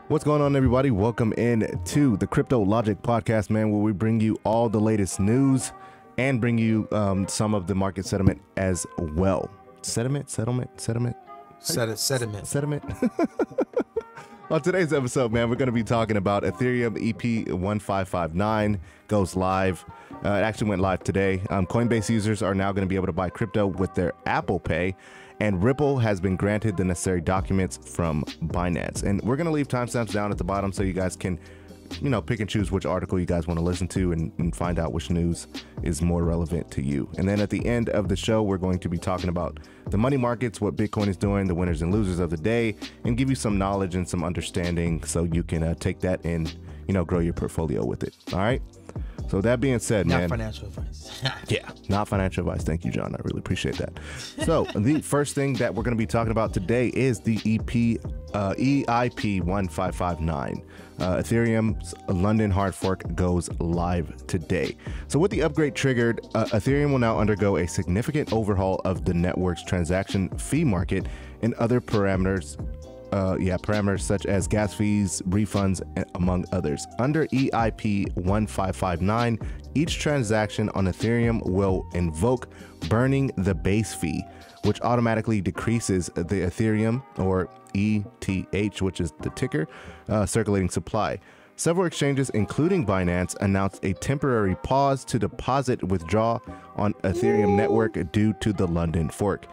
What's going on, everybody? Welcome in to the Crypto Logic podcast, man, where we bring you all the latest news and bring you some of the market sentiment as well. Sediment. On today's episode, man, we're going to be talking about Ethereum EP1559 goes live. It actually went live today. Coinbase users are now going to be able to buy crypto with their Apple Pay. And Ripple has been granted the necessary documents from Binance. And we're going to leave timestamps down at the bottom so you guys can, pick and choose which article you guys want to listen to and find out which news is more relevant to you. And then at the end of the show, we're going to be talking about the money markets, what Bitcoin is doing, the winners and losers of the day, and give you some knowledge and some understanding so you can take that and, grow your portfolio with it. All right. So that being said, not financial advice. Yeah, not financial advice. Thank you, John. I really appreciate that. So the first thing that we're going to be talking about today is the EIP1559. Ethereum's London hard fork goes live today. So with the upgrade triggered, Ethereum will now undergo a significant overhaul of the network's transaction fee market and other parameters. Parameters such as gas fees, refunds, among others. Under EIP 1559, each transaction on Ethereum will invoke burning the base fee, which automatically decreases the Ethereum, or ETH, which is the ticker, circulating supply. Several exchanges, including Binance, announced a temporary pause to deposit withdrawal on Ethereum network due to the London fork.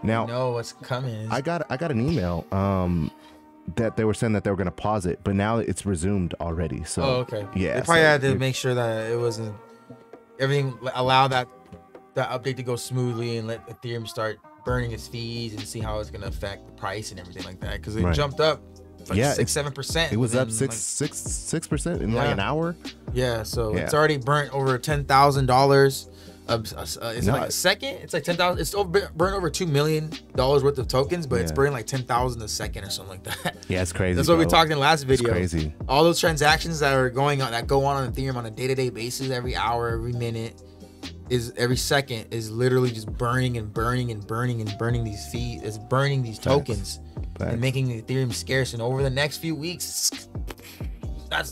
Now, I know what's coming. I got an email that they were saying that they were going to pause it, but now it's resumed already. So, okay. Yeah. They probably had to make sure that it wasn't everything, allow that update to go smoothly and let Ethereum start burning its fees and see how it's going to affect the price and everything like that. Because it jumped up like 6-7%. It was up 6% in like an hour. Yeah. So it's already burnt over $10,000. It's like a second. It's like 10,000. It's burned over $2 million worth of tokens, but it's burning like 10,000 a second or something like that. Yeah, it's crazy. That's what we talked in the last video. It's crazy. All those transactions that are going on, that go on Ethereum on a day-to-day basis, every hour, every minute, every second is literally just burning and burning and burning and burning these fees. It's burning these tokens and making Ethereum scarce. And over the next few weeks,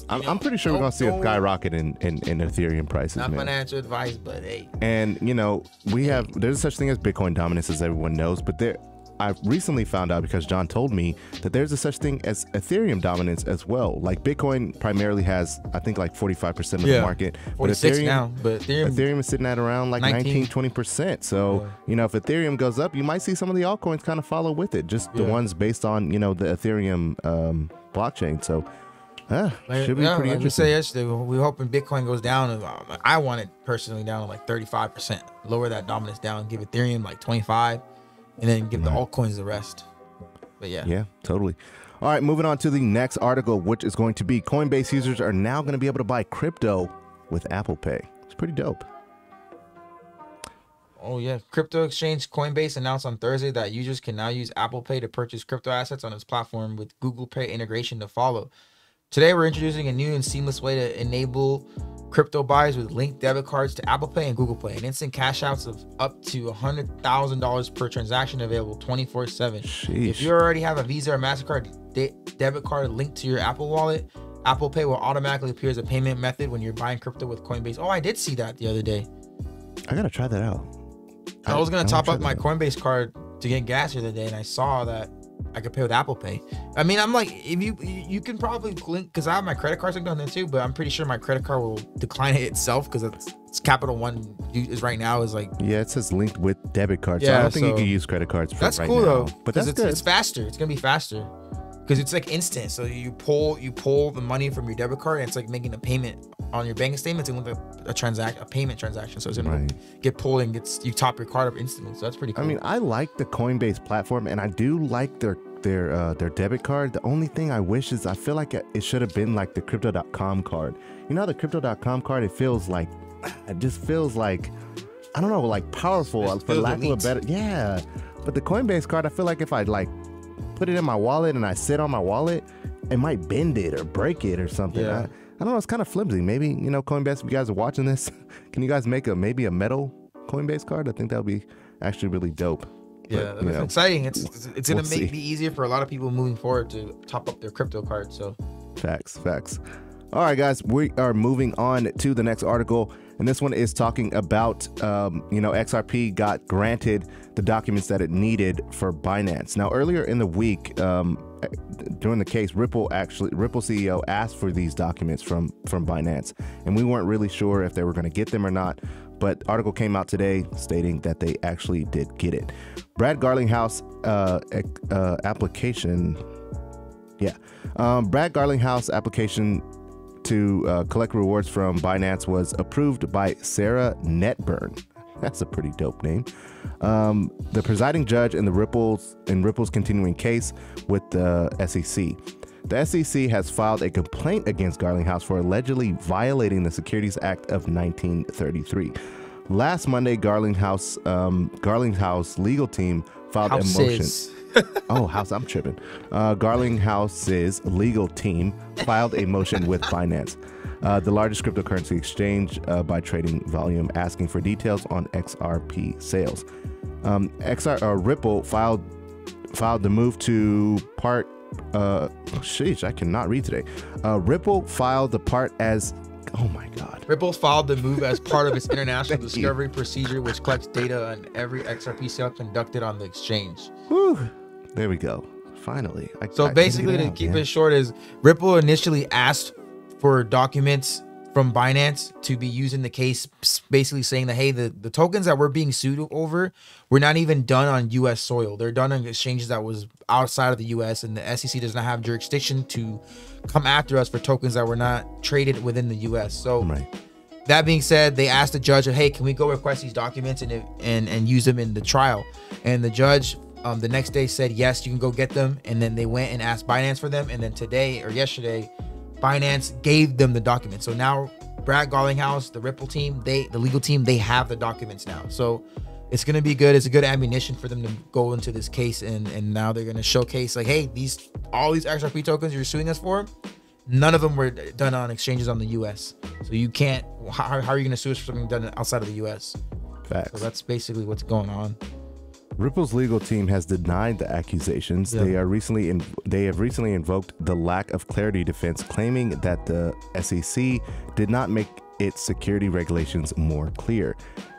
I'm pretty sure we're gonna see a skyrocket in Ethereum prices. Not financial advice, but hey. And there's such thing as Bitcoin dominance, as everyone knows, but I recently found out, because John told me, that there's a such thing as Ethereum dominance as well. Like Bitcoin primarily has, I think, like 45% of the market. 46 now, but Ethereum is sitting at around like 19-20%. So if Ethereum goes up, you might see some of the altcoins kind of follow with it, just the ones based on the Ethereum blockchain. So should be pretty interesting. We said yesterday, we're hoping Bitcoin goes down. I want it personally down to like 35%. Lower that dominance down, give Ethereum like 25, and then give the altcoins the rest. But yeah, totally. All right, moving on to the next article, which is going to be Coinbase users are now going to be able to buy crypto with Apple Pay. It's pretty dope. Oh yeah, crypto exchange Coinbase announced on Thursday that users can now use Apple Pay to purchase crypto assets on its platform, with Google Pay integration to follow. Today, we're introducing a new and seamless way to enable crypto buys with linked debit cards to Apple Pay and Google Pay, and instant cash outs of up to $100,000 per transaction available 24/7. If you already have a Visa or MasterCard debit card linked to your Apple Wallet, Apple Pay will automatically appear as a payment method when you're buying crypto with Coinbase. Oh, I did see that the other day. I gotta try that out. I was gonna top up my Coinbase card to get gas the other day, and I saw that I could pay with Apple Pay. I mean, I'm like, if you can probably link, because I have my credit card linked on there too, but I'm pretty sure my credit card will decline it itself, because it's Capital One is right now is like, it says linked with debit cards. So I don't think you can use credit cards for that's right cool now. Though, but that's good. It's faster. It's gonna be faster because it's like instant. So you pull the money from your debit card, and it's like making a payment on your bank statement. It's like a payment transaction. So it's gonna get pulled and you top your card up instantly. So that's pretty cool. I mean, I like the Coinbase platform, and I do like their debit card. The only thing I wish is, I feel like it should have been like the Crypto.com card. The Crypto.com card, it just feels like, I don't know, like powerful, for lack of a better, but the Coinbase card, I feel like if I like put it in my wallet and I sit on my wallet, it might bend it or break it or something. I don't know, it's kind of flimsy. Maybe, Coinbase, if you guys are watching this, can you guys make maybe a metal Coinbase card? I think that would be actually really dope. Yeah, But, it's exciting. It's gonna we'll make see. be easier for a lot of people moving forward to top up their crypto card. So Facts. All right, guys, we are moving on to the next article, and this one is talking about, XRP got granted the documents that it needed for Binance. Now, earlier in the week, during the case, Ripple CEO asked for these documents from Binance, and we weren't really sure if they were going to get them or not. But article came out today stating that they actually did get it. Brad Garlinghouse application. Yeah. Brad Garlinghouse application to collect rewards from Binance was approved by Sarah Netburn. That's a pretty dope name. The presiding judge in Ripple's continuing case with the SEC. The SEC has filed a complaint against Garlinghouse for allegedly violating the Securities Act of 1933. Last Monday, Garlinghouse legal team filed a motion. I'm tripping. Garlinghouse's legal team filed a motion with Binance, the largest cryptocurrency exchange by trading volume, asking for details on XRP sales. Ripple filed the move to part. I cannot read today. Ripple filed the part as. Oh my God. Ripple filed the move as part of its international discovery procedure, which collects data on every XRP sale conducted on the exchange. Whew. There we go. Finally. Basically, to keep it short, is Ripple initially asked for documents from Binance to be used in the case, basically saying that, hey, the tokens that we're being sued over were not even done on U.S. soil. They're done on exchanges that was outside of the U.S., and the SEC does not have jurisdiction to come after us for tokens that were not traded within the U.S. So right. That being said, they asked the judge, hey, can we go request these documents and use them in the trial? And the judge the next day said, yes, you can go get them. And then they went and asked Binance for them. And then today or yesterday, Binance gave them the documents. So now Brad Garlinghouse, the Ripple team, the legal team, they have the documents now. So it's going to be good. It's a good ammunition for them to go into this case. And now they're going to showcase like, hey, all these XRP tokens you're suing us for, none of them were done on exchanges on the US. So you can't, how are you going to sue us for something done outside of the US? Facts. So that's basically what's going on. Ripple's legal team has denied the accusations. Yeah. They have recently invoked the lack of clarity defense, claiming that the SEC did not make its security regulations more clear.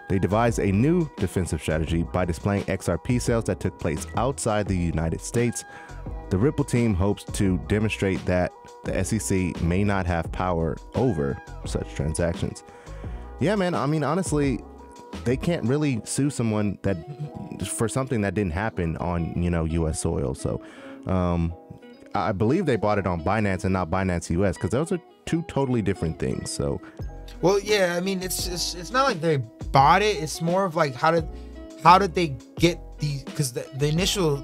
They devised a new defensive strategy by displaying XRP sales that took place outside the United States. The Ripple team hopes to demonstrate that the SEC may not have power over such transactions. Yeah, man. I mean, honestly, they can't really sue someone for something that didn't happen on, U.S. soil. So I believe they bought it on Binance and not Binance US, because those are two totally different things. So, well, yeah, I mean, it's not like they bought it. It's more of like how did they get these? Because the initial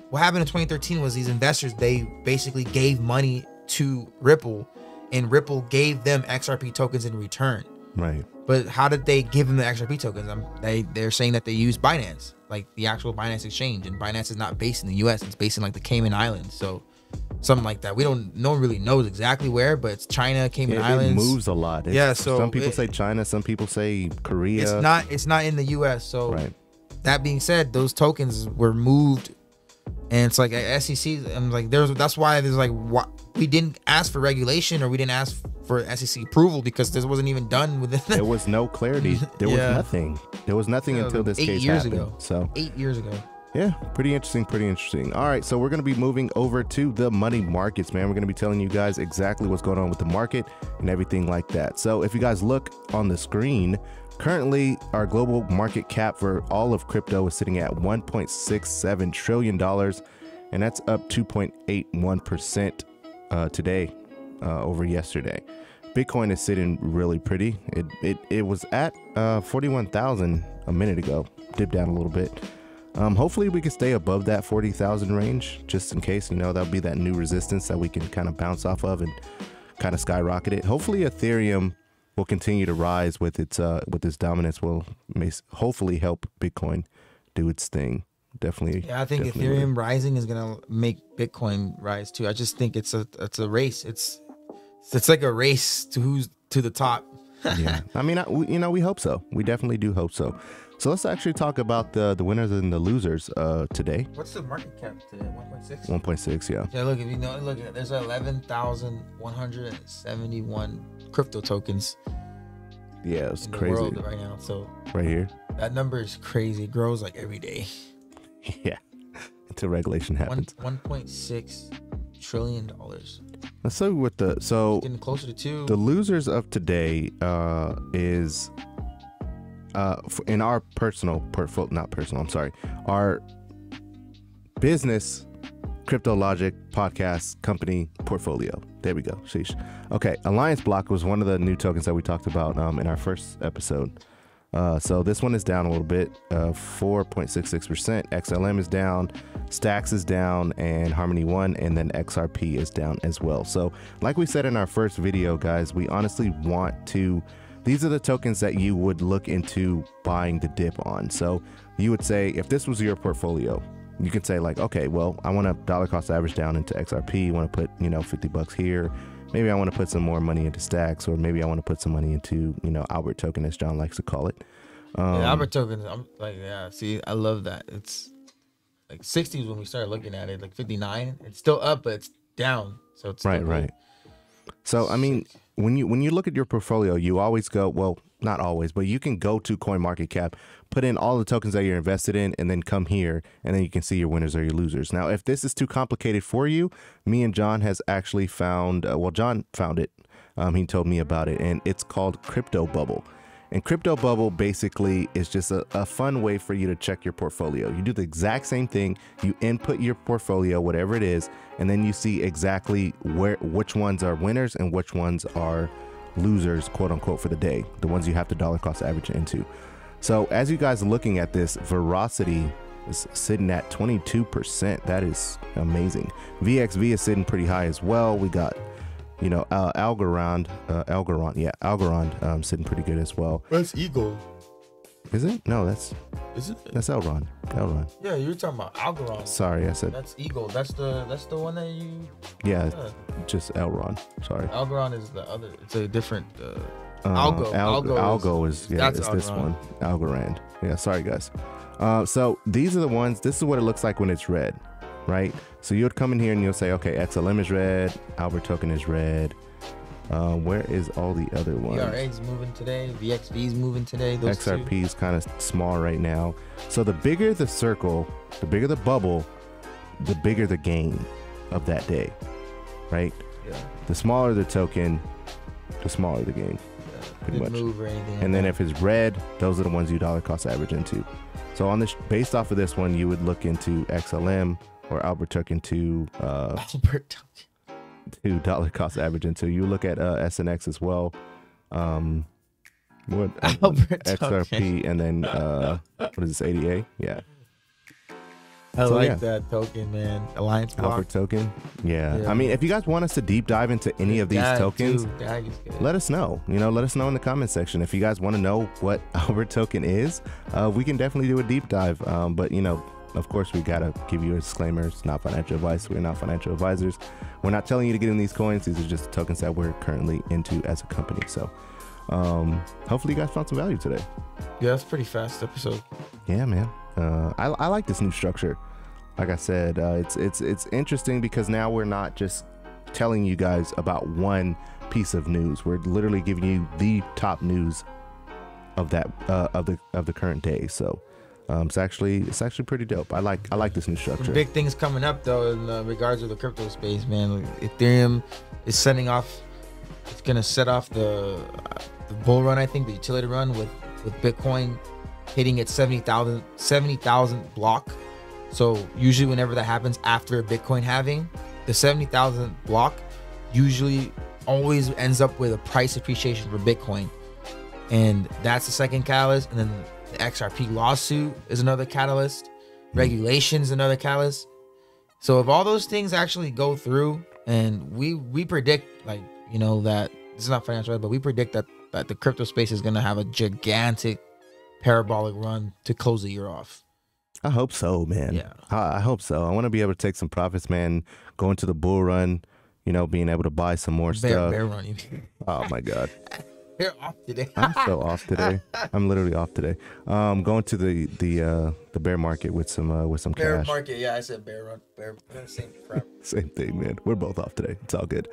what happened in 2013 was these investors, they basically gave money to Ripple, and Ripple gave them XRP tokens in return. Right. But how did they give them the XRP tokens? They're saying that they use Binance, like the actual Binance exchange, and Binance is not based in the U.S. It's based in like the Cayman Islands, so something like that. No one really knows exactly where, but it's China, Cayman Islands. It moves a lot. So some people say China, some people say Korea. It's not in the U.S. So right. That being said, those tokens were moved, and it's like SEC. I'm like, that's why there's like we didn't ask for regulation, or we didn't ask for SEC approval, because this wasn't even done within there was no clarity. There was nothing. There was nothing until this case happened. So 8 years ago. Yeah, pretty interesting. All right, so we're going to be moving over to the money markets, man. We're going to be telling you guys exactly what's going on with the market and everything like that. So if you guys look on the screen, currently our global market cap for all of crypto is sitting at $1.67 trillion, and that's up 2.81% today over yesterday. Bitcoin is sitting really pretty. It was at 41,000 a minute ago, dipped down a little bit. Hopefully we can stay above that 40,000 range, just in case, that'll be that new resistance that we can kind of bounce off of and kind of skyrocket it. Hopefully Ethereum will continue to rise with its dominance, will hopefully help Bitcoin do its thing. Definitely. Yeah, I think Ethereum rising is gonna make Bitcoin rise too. I just think it's a race. It's like a race to who's to the top. Yeah, I mean, we hope so. We definitely do hope so. So let's actually talk about the winners and the losers today. What's the market cap today? 1.6. 1.6, yeah. Yeah, look, if you know, look, there's 11,171 crypto tokens. Yeah, it's in crazy the world right now. So right here. that number is crazy. It grows like every day. Yeah, until regulation happens. $1.6 trillion. Let's start with Getting closer to 2. The losers of today is in our personal portfolio, not personal, I'm sorry, our business Crypto Logic podcast company portfolio. There we go. Sheesh. Okay, Alliance Block was one of the new tokens that we talked about in our first episode. So this one is down a little bit, 4.66%. XLM is down, Stacks is down, and Harmony One, and then XRP is down as well. So like we said in our first video, guys, we honestly want to, these are the tokens that you would look into buying the dip on. So you would say, if this was your portfolio, you could say like, okay, well, I want to dollar cost average down into XRP. I want to put, $50 here. Maybe I want to put some more money into Stacks, or maybe I want to put some money into, Albert token, as John likes to call it. Yeah, Albert token, I'm like, yeah, see, I love that. It's like 60s when we started looking at it, like 59. It's still up, but it's down. So it's right. So, I mean, when you look at your portfolio, you always go, well, not always, but you can go to CoinMarketCap, put in all the tokens that you're invested in, and then come here, and then you can see your winners or your losers. Now, if this is too complicated for you, me and John has actually found, John found it. He told me about it, and it's called Crypto Bubble. And Crypto Bubble basically is just a fun way for you to check your portfolio. You do the exact same thing. You input your portfolio, whatever it is, and then you see exactly which ones are winners and which ones are losers, quote unquote, for the day, the ones you have to dollar cost average into. So as you guys are looking at this, Veracity is sitting at 22%. That is amazing. VXV is sitting pretty high as well. We got, Algorand, sitting pretty good as well. That's Eagle. Is it? No, that's Elrond. Yeah, you were talking about Algorand. Sorry, I said that's Eagle. That's the one that you. Yeah, just Elrond. Sorry. Algorand is the other. It's a different. Algo is this one. Algorand. Yeah, sorry guys. So these are the ones. This is what it looks like when it's red, right? So you'd come in here and you'll say, okay, XLM is red, Albert token is red. Where is all the other ones? VRA's moving today. VXV's moving today. Those XRP is kind of small right now. So the bigger the circle, the bigger the bubble, the bigger the gain of that day, right? Yeah. The smaller the token, the smaller the gain. Pretty much. Move or anything. And then if it's red, those are the ones you dollar cost average into. So on this, based off of this one, you would look into XLM or Albert token to dollar cost average into. You look at SNX as well. XRP and then what is this, ADA? Yeah. I that token, man. Alliance Block. Albert token. Yeah. I mean, if you guys want us to deep dive into any of these tokens, let us know. Let us know in the comment section. If you guys want to know what Albert token is, we can definitely do a deep dive. But of course, we gotta give you a disclaimer. It's not financial advice. We're not financial advisors. We're not telling you to get in these coins. These are just tokens that we're currently into as a company. So hopefully you guys found some value today. Yeah, that's a pretty fast episode. Yeah, man. I like this new structure. Like I said, it's interesting because now we're not just telling you guys about one piece of news. We're literally giving you the top news of that of the current day. So it's actually pretty dope. I like this new structure. Some big things coming up though in regards to the crypto space, man. Ethereum is setting off. It's gonna set off the bull run. I think the utility run with Bitcoin hitting its 70,000 block. So usually whenever that happens after a Bitcoin halving, the 70,000 block usually always ends up with a price appreciation for Bitcoin. And that's the second catalyst. And then the XRP lawsuit is another catalyst. Regulations, another catalyst. So if all those things actually go through, and we predict, that this is not financial, but we predict that the crypto space is going to have a gigantic parabolic run to close the year off. I hope so, man. Yeah. I hope so. I want to be able to take some profits, man, go into the bull run, being able to buy some more stuff. Bear run, you mean. Oh, my God. You're off today. I'm so off today. I'm literally off today. Going to the bear market with some Bear cash. market, yeah, I said bear run. Bear, same crap. Same thing, man. We're both off today. It's all good.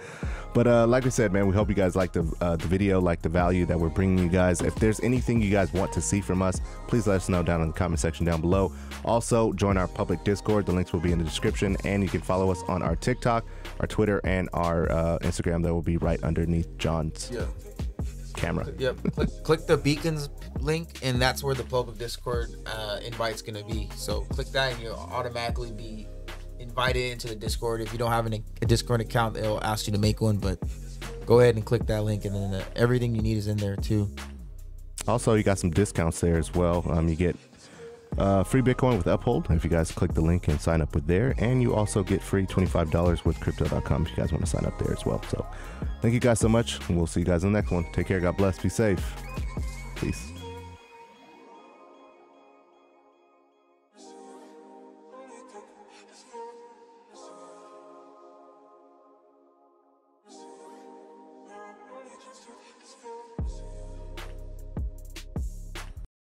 But like we said, man, we hope you guys like the video, like the value that we're bringing you guys. If there's anything you guys want to see from us, please let us know down in the comment section down below. Also, join our public Discord. The links will be in the description, and you can follow us on our TikTok, our Twitter, and our Instagram. That will be right underneath John's camera. Yep. Click the beacons link, and that's where the public Discord invite's gonna be. So click that, and you'll automatically be invited into the Discord. If you don't have a Discord account, they'll ask you to make one. But go ahead and click that link, and then everything you need is in there too. Also, you got some discounts there as well. You get free Bitcoin with Uphold if you guys click the link and sign up with there, and you also get free $25 with crypto.com if you guys want to sign up there as well. So thank you guys so much, and we'll see you guys in the next one. Take care. God bless. Be safe. Peace.